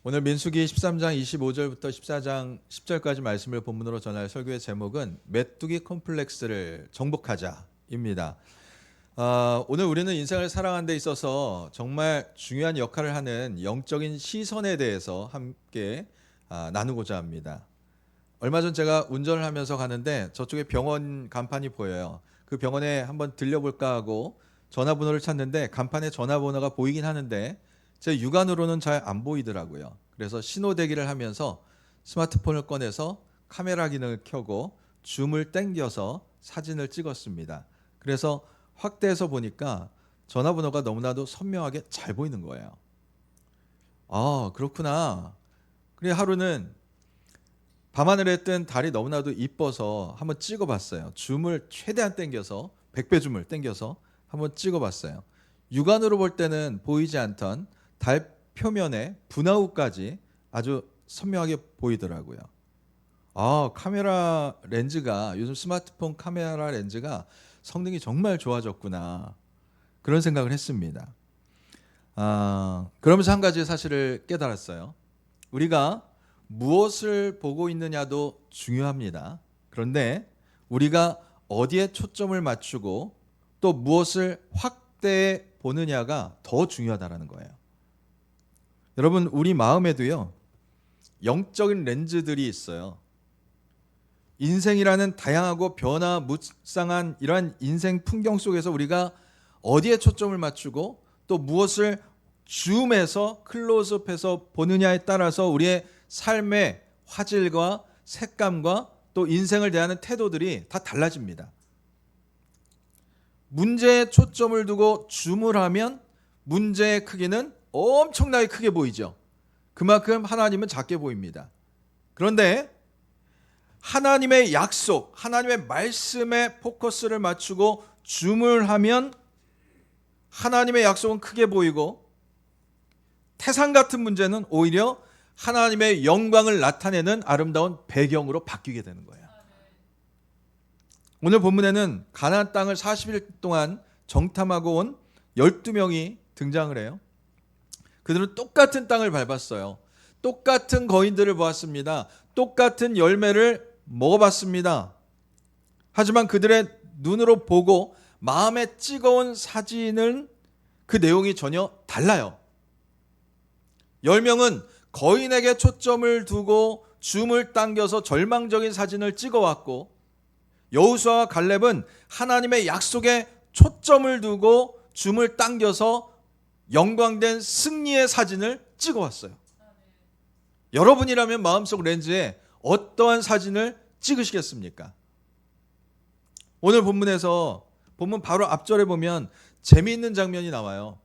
오늘 민수기 13장 25절부터 14장 10절까지 말씀을 본문으로 전할 설교의 제목은 메뚜기 콤플렉스를 정복하자입니다. 오늘 우리는 인생을 살아가는 데 있어서 정말 중요한 역할을 하는 영적인 시선에 대해서 함께 나누고자 합니다. 얼마 전 제가 운전을 하면서 가는데 저쪽에 병원 간판이 보여요. 그 병원에 한번 들려볼까 하고 전화번호를 찾는데 간판에 전화번호가 보이긴 하는데 제 육안으로는 잘 안 보이더라고요. 그래서 신호 대기를 하면서 스마트폰을 꺼내서 카메라 기능을 켜고 줌을 당겨서 사진을 찍었습니다. 그래서 확대해서 보니까 전화번호가 너무나도 선명하게 잘 보이는 거예요. 그렇구나. 그래 하루는 밤하늘에 뜬 달이 너무나도 이뻐서 한번 찍어봤어요. 줌을 최대한 당겨서 100배 줌을 당겨서 한번 찍어봤어요. 육안으로 볼 때는 보이지 않던 달 표면에 분화구까지 아주 선명하게 보이더라고요. 카메라 렌즈가 요즘 스마트폰 카메라 렌즈가 성능이 정말 좋아졌구나 그런 생각을 했습니다. 그러면서 한 가지 사실을 깨달았어요. 우리가 무엇을 보고 있느냐도 중요합니다. 그런데 우리가 어디에 초점을 맞추고 또 무엇을 확대해 보느냐가 더 중요하다는 거예요. 여러분, 우리 마음에도요, 영적인 렌즈들이 있어요. 인생이라는 다양하고 변화무쌍한 이러한 인생 풍경 속에서 우리가 어디에 초점을 맞추고 또 무엇을 줌해서 클로즈업해서 보느냐에 따라서 우리의 삶의 화질과 색감과 또 인생을 대하는 태도들이 다 달라집니다. 문제에 초점을 두고 줌을 하면 문제의 크기는 엄청나게 크게 보이죠. 그만큼 하나님은 작게 보입니다. 그런데 하나님의 약속, 하나님의 말씀에 포커스를 맞추고 줌을 하면 하나님의 약속은 크게 보이고 태산 같은 문제는 오히려 하나님의 영광을 나타내는 아름다운 배경으로 바뀌게 되는 거예요. 오늘 본문에는 가나안 땅을 40일 동안 정탐하고 온 12명이 등장을 해요. 그들은 똑같은 땅을 밟았어요. 똑같은 거인들을 보았습니다. 똑같은 열매를 먹어봤습니다. 하지만 그들의 눈으로 보고 마음에 찍어온 사진은 그 내용이 전혀 달라요. 10명은 거인에게 초점을 두고 줌을 당겨서 절망적인 사진을 찍어왔고 여호수아와 갈렙은 하나님의 약속에 초점을 두고 줌을 당겨서 영광된 승리의 사진을 찍어왔어요. 여러분이라면 마음속 렌즈에 어떠한 사진을 찍으시겠습니까? 오늘 본문에서 본문 바로 앞절에 보면 재미있는 장면이 나와요.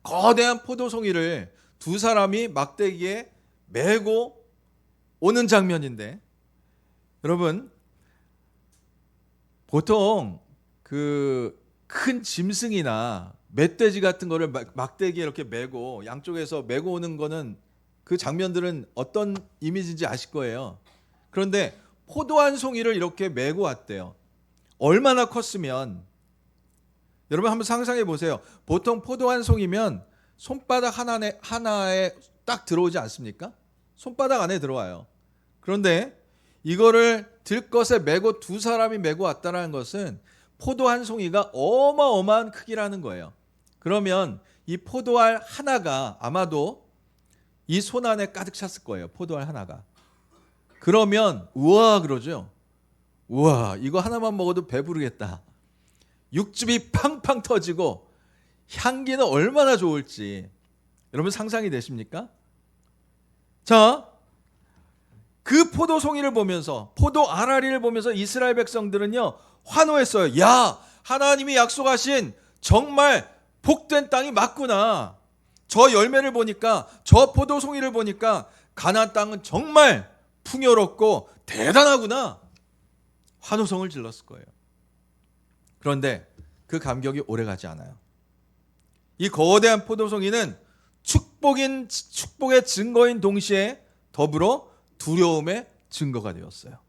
거대한 포도송이를 두 사람이 막대기에 메고 오는 장면인데, 여러분 보통 그 큰 짐승이나 멧돼지 같은 거를 막대기에 이렇게 메고 양쪽에서 메고 오는 거는 그 장면들은 어떤 이미지인지 아실 거예요. 그런데 포도 한 송이를 이렇게 메고 왔대요. 얼마나 컸으면, 여러분 한번 상상해 보세요. 보통 포도 한 송이면 손바닥 하나에 딱 들어오지 않습니까? 손바닥 안에 들어와요. 그런데 이거를 들것에 메고 두 사람이 메고 왔다는 것은 포도 한 송이가 어마어마한 크기라는 거예요. 그러면 이 포도알 하나가 아마도 이 손 안에 가득 찼을 거예요. 포도알 하나가. 그러면 우와 그러죠. 우와, 이거 하나만 먹어도 배부르겠다. 육즙이 팡팡 터지고 향기는 얼마나 좋을지 여러분 상상이 되십니까? 자, 그 포도송이를 보면서, 포도 알알이를 보면서 이스라엘 백성들은요 환호했어요. 야, 하나님이 약속하신 정말 복된 땅이 맞구나. 저 열매를 보니까, 저 포도송이를 보니까 가나안 땅은 정말 풍요롭고 대단하구나. 환호성을 질렀을 거예요. 그런데 그 감격이 오래가지 않아요. 이 거대한 포도송이는 축복의 증거인 동시에 더불어 두려움의 증거가 되었어요.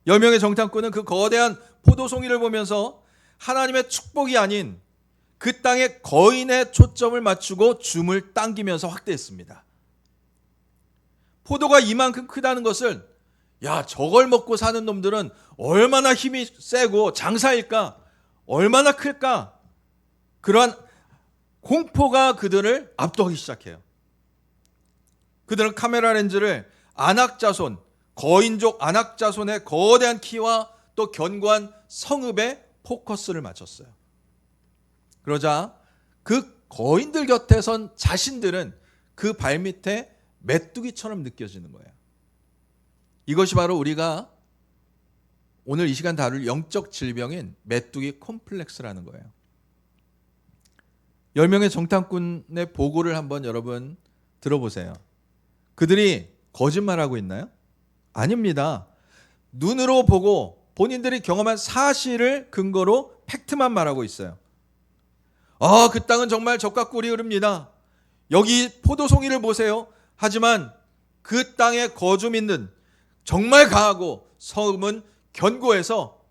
10명의 정탐꾼은 그 거대한 포도송이를 보면서 하나님의 축복이 아닌 그 땅의 거인에 초점을 맞추고 줌을 당기면서 확대했습니다. 포도가 이만큼 크다는 것을 야, 저걸 먹고 사는 놈들은 얼마나 힘이 세고 장사일까? 얼마나 클까? 그러한 공포가 그들을 압도하기 시작해요. 그들은 카메라 렌즈를 안악자손, 거인족 안악자손의 거대한 키와 또 견고한 성읍에 포커스를 맞췄어요. 그러자 그 거인들 곁에 선 자신들은 그 발밑에 메뚜기처럼 느껴지는 거예요. 이것이 바로 우리가 오늘 이 시간 다룰 영적 질병인 메뚜기 콤플렉스라는 거예요. 10명의 정탐꾼의 보고를 한번 여러분 들어보세요. 그들이 거짓말하고 있나요? 아닙니다. 눈으로 보고 본인들이 경험한 사실을 근거로 팩트만 말하고 있어요. 그 땅은 정말 젖과 꿀이 흐릅니다. 여기 포도송이를 보세요. 하지만 그 땅에 거주민은 정말 강하고 성읍은 견고해서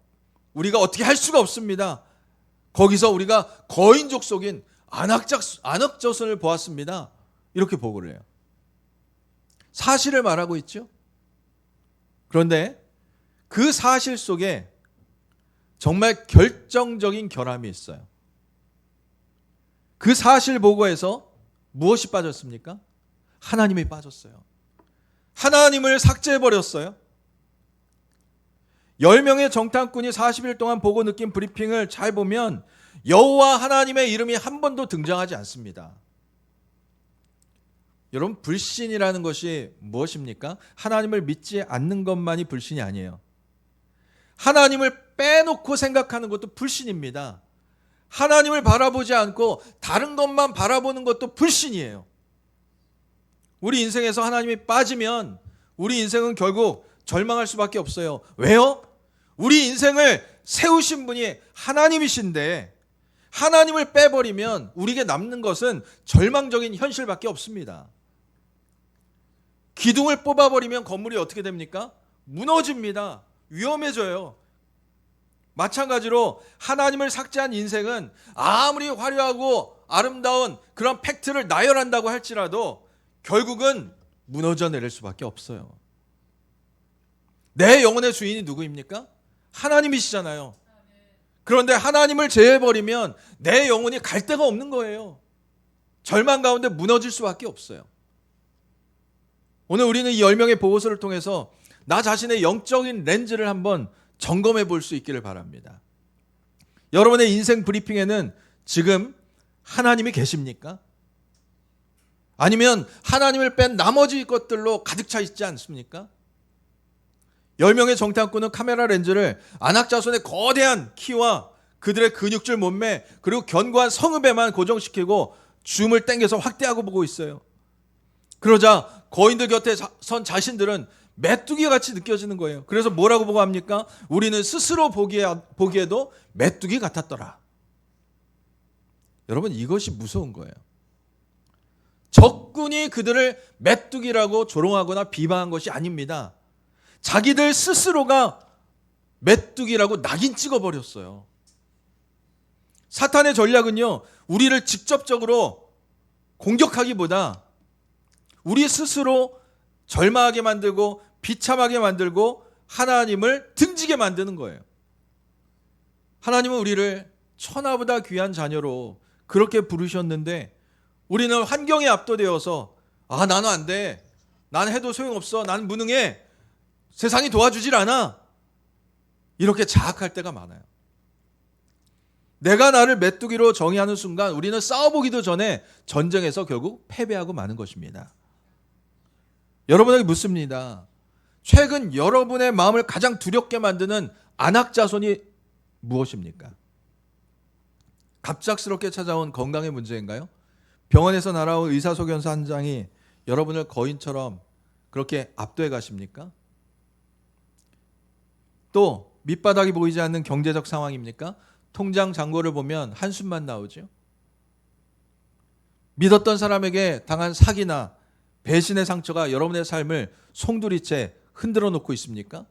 우리가 어떻게 할 수가 없습니다. 거기서 우리가 거인족 속인 안악자손을 보았습니다. 이렇게 보고를 해요. 사실을 말하고 있죠. 그런데 그 사실 속에 정말 결정적인 결함이 있어요. 그 사실 보고에서 무엇이 빠졌습니까? 하나님이 빠졌어요. 하나님을 삭제해버렸어요. 10명의 정탐꾼이 40일 동안 보고 느낀 브리핑을 잘 보면 여호와 하나님의 이름이 한 번도 등장하지 않습니다. 여러분, 불신이라는 것이 무엇입니까? 하나님을 믿지 않는 것만이 불신이 아니에요. 하나님을 빼놓고 생각하는 것도 불신입니다. 하나님을 바라보지 않고 다른 것만 바라보는 것도 불신이에요. 우리 인생에서 하나님이 빠지면 우리 인생은 결국 절망할 수밖에 없어요. 왜요? 우리 인생을 세우신 분이 하나님이신데 하나님을 빼버리면 우리에게 남는 것은 절망적인 현실밖에 없습니다. 기둥을 뽑아버리면 건물이 어떻게 됩니까? 무너집니다. 위험해져요. 마찬가지로 하나님을 삭제한 인생은 아무리 화려하고 아름다운 그런 팩트를 나열한다고 할지라도 결국은 무너져 내릴 수밖에 없어요. 내 영혼의 주인이 누구입니까? 하나님이시잖아요. 그런데 하나님을 제외해버리면 내 영혼이 갈 데가 없는 거예요. 절망 가운데 무너질 수밖에 없어요. 오늘 우리는 이 10명의 보고서를 통해서 나 자신의 영적인 렌즈를 한번 점검해 볼 수 있기를 바랍니다. 여러분의 인생 브리핑에는 지금 하나님이 계십니까? 아니면 하나님을 뺀 나머지 것들로 가득 차 있지 않습니까? 10명의 정탐꾼은 카메라 렌즈를 안악자손의 거대한 키와 그들의 근육질 몸매 그리고 견고한 성읍에만 고정시키고 줌을 당겨서 확대하고 보고 있어요. 그러자 거인들 곁에 선 자신들은 메뚜기 같이 느껴지는 거예요. 그래서 뭐라고 보고 합니까? 우리는 스스로 보기에도 메뚜기 같았더라. 여러분, 이것이 무서운 거예요. 적군이 그들을 메뚜기라고 조롱하거나 비방한 것이 아닙니다. 자기들 스스로가 메뚜기라고 낙인 찍어버렸어요. 사탄의 전략은요, 우리를 직접적으로 공격하기보다 우리 스스로 절망하게 만들고 비참하게 만들고 하나님을 등지게 만드는 거예요. 하나님은 우리를 천하보다 귀한 자녀로 그렇게 부르셨는데 우리는 환경에 압도되어서 나는 안 돼. 난 해도 소용없어. 난 무능해. 세상이 도와주질 않아. 이렇게 자학할 때가 많아요. 내가 나를 메뚜기로 정의하는 순간 우리는 싸워보기도 전에 전쟁에서 결국 패배하고 마는 것입니다. 여러분에게 묻습니다. 최근 여러분의 마음을 가장 두렵게 만드는 안악자손이 무엇입니까? 갑작스럽게 찾아온 건강의 문제인가요? 병원에서 날아온 의사소견서 한 장이 여러분을 거인처럼 그렇게 압도해 가십니까? 또 밑바닥이 보이지 않는 경제적 상황입니까? 통장 잔고를 보면 한숨만 나오죠. 믿었던 사람에게 당한 사기나 배신의 상처가 여러분의 삶을 송두리째 흔들어 놓고 있습니까?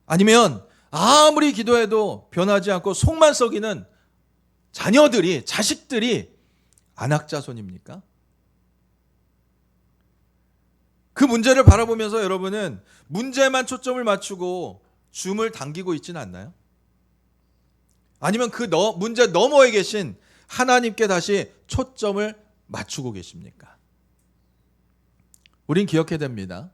아니면 아무리 기도해도 변하지 않고 속만 썩이는 자녀들이, 자식들이 안악자손입니까? 그 문제를 바라보면서 여러분은 문제만 초점을 맞추고 줌을 당기고 있지는 않나요? 아니면 그 문제 너머에 계신 하나님께 다시 초점을 맞추고 계십니까? 우린 기억해야 됩니다.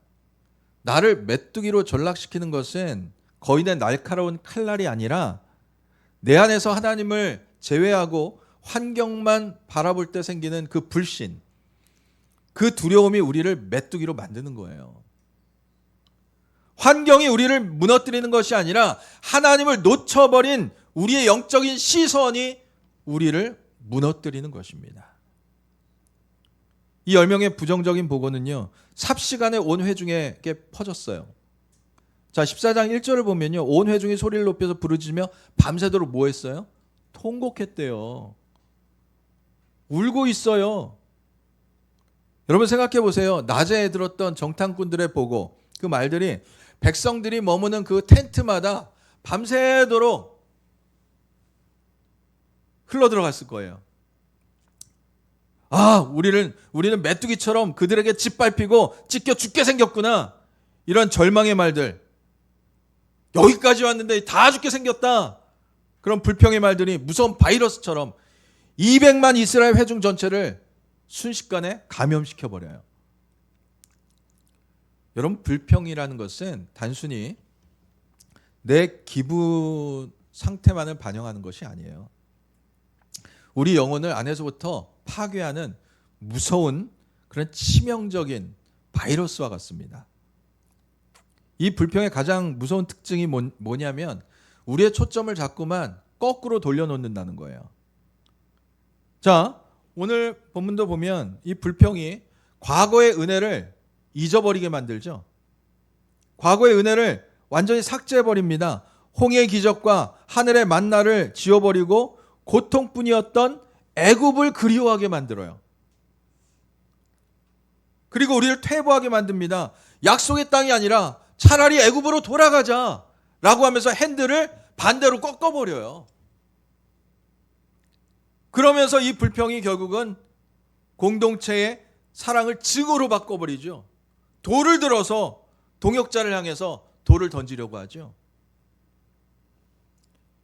나를 메뚜기로 전락시키는 것은 거인의 날카로운 칼날이 아니라 내 안에서 하나님을 제외하고 환경만 바라볼 때 생기는 그 불신, 그 두려움이 우리를 메뚜기로 만드는 거예요. 환경이 우리를 무너뜨리는 것이 아니라 하나님을 놓쳐버린 우리의 영적인 시선이 우리를 무너뜨리는 것입니다. 이 10명의 부정적인 보고는요, 삽시간에 온 회중에게 퍼졌어요. 자, 14장 1절을 보면요, 온 회중이 소리를 높여서 부르짖으며 밤새도록 뭐 했어요? 통곡했대요. 울고 있어요. 여러분 생각해 보세요. 낮에 들었던 정탐꾼들의 보고, 그 말들이 백성들이 머무는 그 텐트마다 밤새도록 흘러들어갔을 거예요. 아, 우리는 메뚜기처럼 그들에게 짓밟히고 찢겨 죽게 생겼구나. 이런 절망의 말들. 여기까지 왔는데 다 죽게 생겼다. 그런 불평의 말들이 무서운 바이러스처럼 200만 이스라엘 회중 전체를 순식간에 감염시켜버려요. 여러분, 불평이라는 것은 단순히 내 기분 상태만을 반영하는 것이 아니에요. 우리 영혼을 안에서부터 파괴하는 무서운 그런 치명적인 바이러스와 같습니다. 이 불평의 가장 무서운 특징이 뭐냐면 우리의 초점을 자꾸만 거꾸로 돌려놓는다는 거예요. 자, 오늘 본문도 보면 이 불평이 과거의 은혜를 잊어버리게 만들죠. 과거의 은혜를 완전히 삭제해버립니다. 홍해의 기적과 하늘의 만나를 지워버리고 고통뿐이었던 애굽을 그리워하게 만들어요. 그리고 우리를 퇴보하게 만듭니다. 약속의 땅이 아니라 차라리 애굽으로 돌아가자라고 하면서 핸들을 반대로 꺾어버려요. 그러면서 이 불평이 결국은 공동체의 사랑을 증오로 바꿔버리죠. 돌을 들어서 동역자를 향해서 돌을 던지려고 하죠.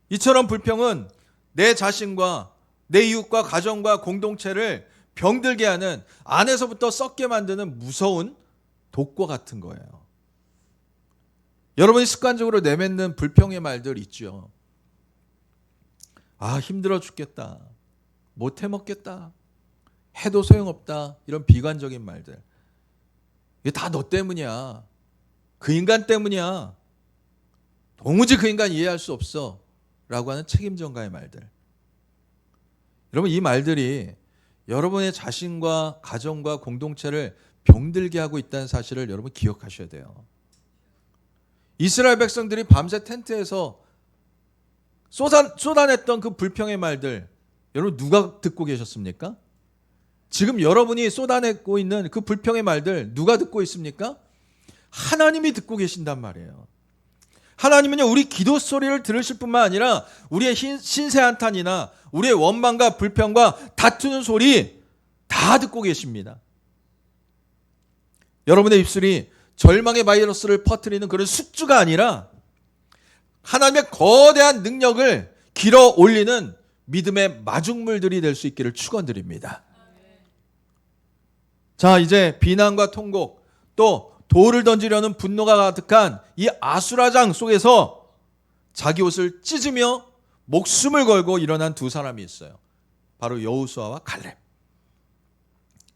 이처럼 불평은 내 자신과 내 이웃과 가정과 공동체를 병들게 하는, 안에서부터 썩게 만드는 무서운 독과 같은 거예요. 여러분이 습관적으로 내뱉는 불평의 말들 있죠. 아, 힘들어 죽겠다. 못 해먹겠다. 해도 소용없다. 이런 비관적인 말들. 이게 다 너 때문이야. 그 인간 때문이야. 도무지 그 인간 이해할 수 없어. 라고 하는 책임전가의 말들. 여러분, 이 말들이 여러분의 자신과 가정과 공동체를 병들게 하고 있다는 사실을 여러분 기억하셔야 돼요. 이스라엘 백성들이 밤새 텐트에서 쏟아냈던 그 불평의 말들, 여러분 누가 듣고 계셨습니까? 지금 여러분이 쏟아내고 있는 그 불평의 말들 누가 듣고 있습니까? 하나님이 듣고 계신단 말이에요. 하나님은요, 우리 기도 소리를 들으실 뿐만 아니라 우리의 신세 한탄이나 우리의 원망과 불평과 다투는 소리 다 듣고 계십니다. 여러분의 입술이 절망의 바이러스를 퍼뜨리는 그런 숙주가 아니라 하나님의 거대한 능력을 길어 올리는 믿음의 마중물들이 될 수 있기를 축원드립니다. 자, 이제 비난과 통곡, 또 돌을 던지려는 분노가 가득한 이 아수라장 속에서 자기 옷을 찢으며 목숨을 걸고 일어난 두 사람이 있어요. 바로 여호수아와 갈렙.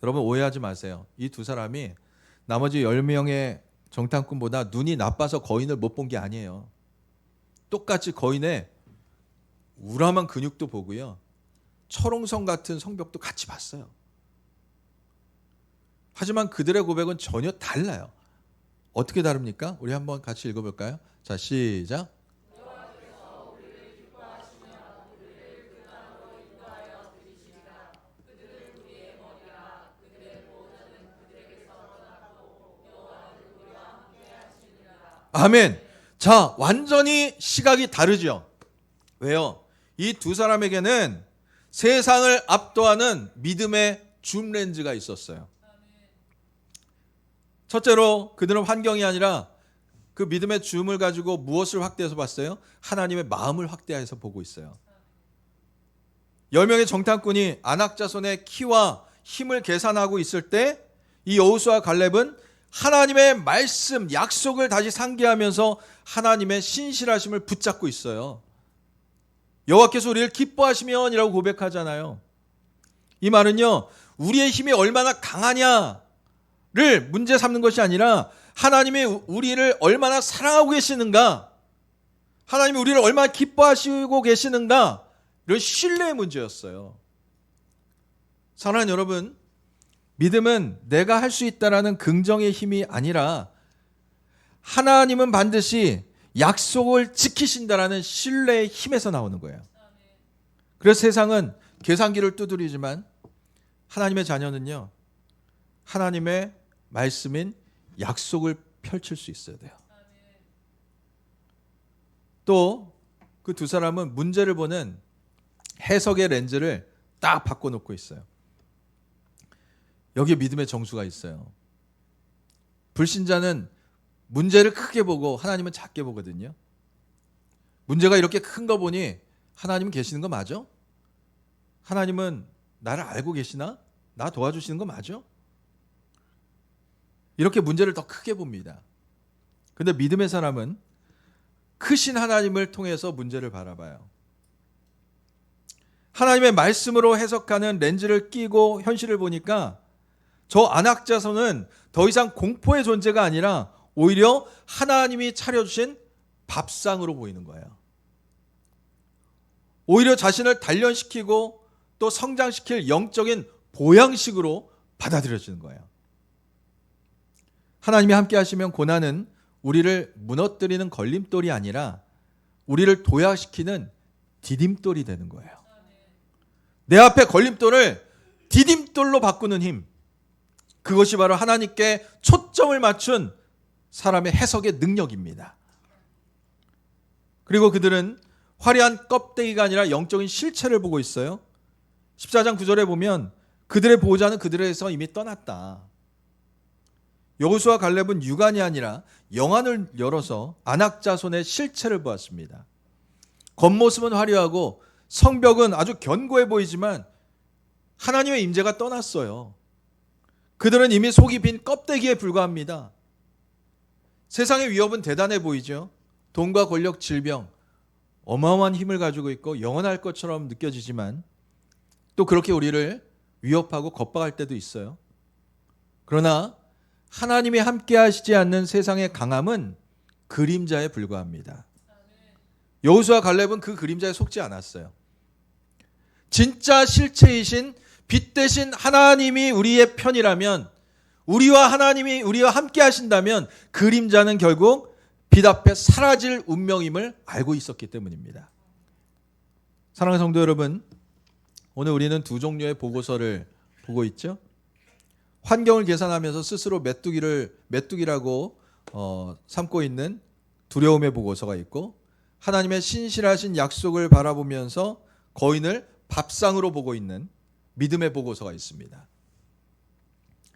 여러분 오해하지 마세요. 이 두 사람이 나머지 10명의 정탐꾼보다 눈이 나빠서 거인을 못 본 게 아니에요. 똑같이 거인의 우람한 근육도 보고요. 철옹성 같은 성벽도 같이 봤어요. 하지만 그들의 고백은 전혀 달라요. 어떻게 다릅니까? 우리 한번 같이 읽어볼까요? 자, 시작. 아멘. 자, 완전히 시각이 다르죠. 왜요? 이 두 사람에게는 세상을 압도하는 믿음의 줌 렌즈가 있었어요. 첫째로 그들은 환경이 아니라 그 믿음의 줌을 가지고 무엇을 확대해서 봤어요? 하나님의 마음을 확대해서 보고 있어요. 10명의 정탐꾼이 아낙 자손의 키와 힘을 계산하고 있을 때 이 여호수아 갈렙은 하나님의 말씀, 약속을 다시 상기하면서 하나님의 신실하심을 붙잡고 있어요. 여호와께서 우리를 기뻐하시면이라고 고백하잖아요. 이 말은요, 우리의 힘이 얼마나 강하냐를 문제 삼는 것이 아니라 하나님이 우리를 얼마나 사랑하고 계시는가, 하나님이 우리를 얼마나 기뻐하시고 계시는가, 이런 신뢰의 문제였어요. 사랑하는 여러분, 믿음은 내가 할 수 있다라는 긍정의 힘이 아니라 하나님은 반드시 약속을 지키신다라는 신뢰의 힘에서 나오는 거예요. 그래서 세상은 계산기를 두드리지만 하나님의 자녀는요, 하나님의 말씀인 약속을 펼칠 수 있어야 돼요. 또 그 두 사람은 문제를 보는 해석의 렌즈를 딱 바꿔놓고 있어요. 여기에 믿음의 정수가 있어요. 불신자는 문제를 크게 보고 하나님은 작게 보거든요. 문제가 이렇게 큰 거 보니 하나님은 계시는 거 맞아? 하나님은 나를 알고 계시나? 나 도와주시는 거 맞아? 이렇게 문제를 더 크게 봅니다. 근데 믿음의 사람은 크신 하나님을 통해서 문제를 바라봐요. 하나님의 말씀으로 해석하는 렌즈를 끼고 현실을 보니까 저 아낙 자손은 더 이상 공포의 존재가 아니라 오히려 하나님이 차려주신 밥상으로 보이는 거예요. 오히려 자신을 단련시키고 또 성장시킬 영적인 보양식으로 받아들여지는 거예요. 하나님이 함께 하시면 고난은 우리를 무너뜨리는 걸림돌이 아니라 우리를 도약시키는 디딤돌이 되는 거예요. 내 앞에 걸림돌을 디딤돌로 바꾸는 힘, 그것이 바로 하나님께 초점을 맞춘 사람의 해석의 능력입니다. 그리고 그들은 화려한 껍데기가 아니라 영적인 실체를 보고 있어요. 14장 9절에 보면 그들의 보호자는 그들에서 이미 떠났다. 여호수아 갈렙은 육안이 아니라 영안을 열어서 아낙 자손의 실체를 보았습니다. 겉모습은 화려하고 성벽은 아주 견고해 보이지만 하나님의 임재가 떠났어요. 그들은 이미 속이 빈 껍데기에 불과합니다. 세상의 위협은 대단해 보이죠. 돈과 권력, 질병, 어마어마한 힘을 가지고 있고 영원할 것처럼 느껴지지만 또 그렇게 우리를 위협하고 겁박할 때도 있어요. 그러나 하나님이 함께 하시지 않는 세상의 강함은 그림자에 불과합니다. 여호수아 갈렙은 그 그림자에 속지 않았어요. 진짜 실체이신 빛 대신 하나님이 우리의 편이라면, 하나님이 우리와 함께 하신다면 그림자는 결국 빛 앞에 사라질 운명임을 알고 있었기 때문입니다. 사랑하는 성도 여러분, 오늘 우리는 두 종류의 보고서를 보고 있죠. 환경을 계산하면서 스스로 메뚜기라고 삼고 있는 두려움의 보고서가 있고, 하나님의 신실하신 약속을 바라보면서 거인을 밥상으로 보고 있는 믿음의 보고서가 있습니다.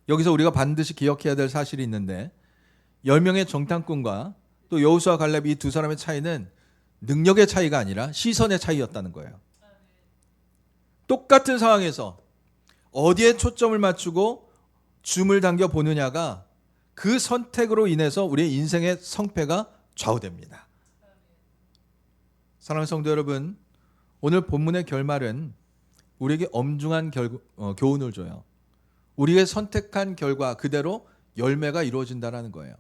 여기서 우리가 반드시 기억해야 될 사실이 있는데 10명의 정탐꾼과 또 여호수아 갈렙 이 두 사람의 차이는 능력의 차이가 아니라 시선의 차이였다는 거예요. 똑같은 상황에서 어디에 초점을 맞추고 줌을 당겨 보느냐가 그 선택으로 인해서 우리의 인생의 성패가 좌우됩니다. 사랑하는 성도 여러분, 오늘 본문의 결말은 우리에게 엄중한 교훈을 줘요. 우리의 선택한 결과 그대로 열매가 이루어진다는 거예요.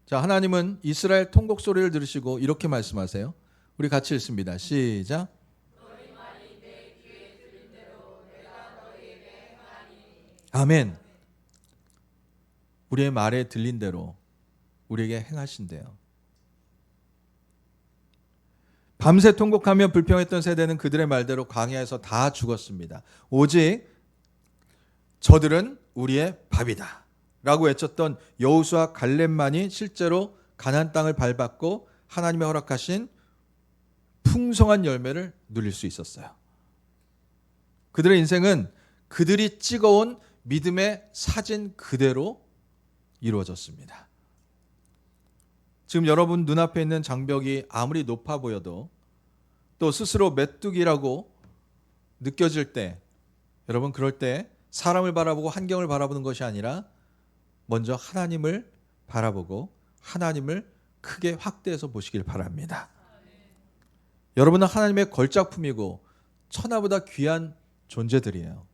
자, 하나님은 이스라엘 통곡 소리를 들으시고 이렇게 말씀하세요. 우리 같이 읽습니다. 시작. 아멘. 우리의 말에 들린 대로 우리에게 행하신대요. 밤새 통곡하며 불평했던 세대는 그들의 말대로 광야에서 다 죽었습니다. 오직 저들은 우리의 밥이다 라고 외쳤던 여호수아 갈렙만이 실제로 가나안 땅을 밟았고 하나님의 허락하신 풍성한 열매를 누릴 수 있었어요. 그들의 인생은 그들이 찍어온 믿음의 사진 그대로 이루어졌습니다. 지금 여러분 눈앞에 있는 장벽이 아무리 높아 보여도 또 스스로 메뚜기라고 느껴질 때, 여러분 그럴 때 사람을 바라보고 환경을 바라보는 것이 아니라 먼저 하나님을 바라보고 하나님을 크게 확대해서 보시길 바랍니다. 여러분은 하나님의 걸작품이고 천하보다 귀한 존재들이에요.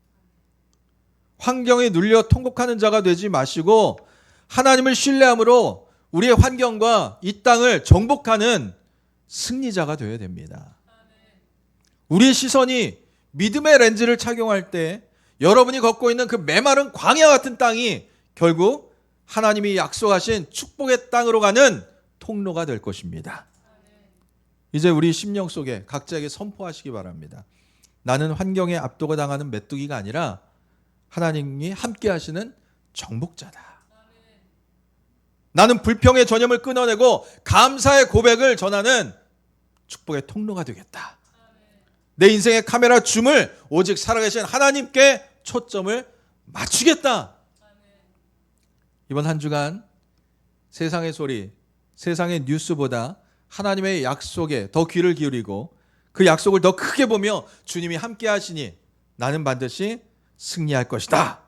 환경에 눌려 통곡하는 자가 되지 마시고 하나님을 신뢰함으로 우리의 환경과 이 땅을 정복하는 승리자가 되어야 됩니다. 우리의 시선이 믿음의 렌즈를 착용할 때 여러분이 걷고 있는 그 메마른 광야 같은 땅이 결국 하나님이 약속하신 축복의 땅으로 가는 통로가 될 것입니다. 이제 우리 심령 속에 각자에게 선포하시기 바랍니다. 나는 환경에 압도가 당하는 메뚜기가 아니라 하나님이 함께 하시는 정복자다. 나는 불평의 전염을 끊어내고 감사의 고백을 전하는 축복의 통로가 되겠다. 내 인생의 카메라 줌을 오직 살아계신 하나님께 초점을 맞추겠다. 이번 한 주간 세상의 소리, 세상의 뉴스보다 하나님의 약속에 더 귀를 기울이고 그 약속을 더 크게 보며 주님이 함께 하시니 나는 반드시 승리할 것이다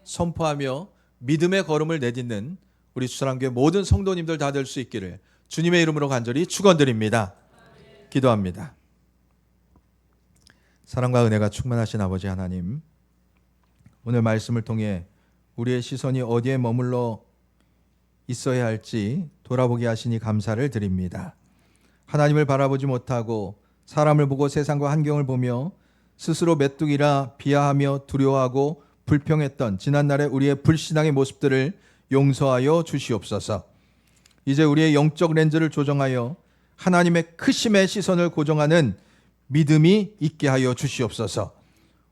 선포하며 믿음의 걸음을 내딛는 우리 수사랑교회 모든 성도님들 다 될 수 있기를 주님의 이름으로 간절히 축원드립니다. 기도합니다. 사랑과 은혜가 충만하신 아버지 하나님, 오늘 말씀을 통해 우리의 시선이 어디에 머물러 있어야 할지 돌아보게 하시니 감사를 드립니다. 하나님을 바라보지 못하고 사람을 보고 세상과 환경을 보며 스스로 메뚜기라 비하하며 두려워하고 불평했던 지난날의 우리의 불신앙의 모습들을 용서하여 주시옵소서. 이제 우리의 영적 렌즈를 조정하여 하나님의 크심의 시선을 고정하는 믿음이 있게 하여 주시옵소서.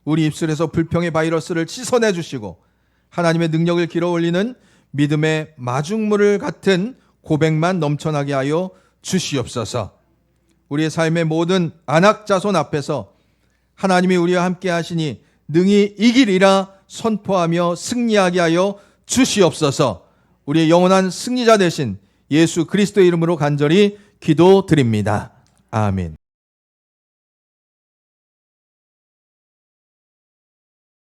우리 입술에서 불평의 바이러스를 씻어내 주시고 하나님의 능력을 길어 올리는 믿음의 마중물을 같은 고백만 넘쳐나게 하여 주시옵소서. 우리의 삶의 모든 안악자손 앞에서 하나님이 우리와 함께 하시니 능히 이기리라 선포하며 승리하게 하여 주시옵소서. 우리의 영원한 승리자 되신 예수 그리스도의 이름으로 간절히 기도드립니다. 아멘.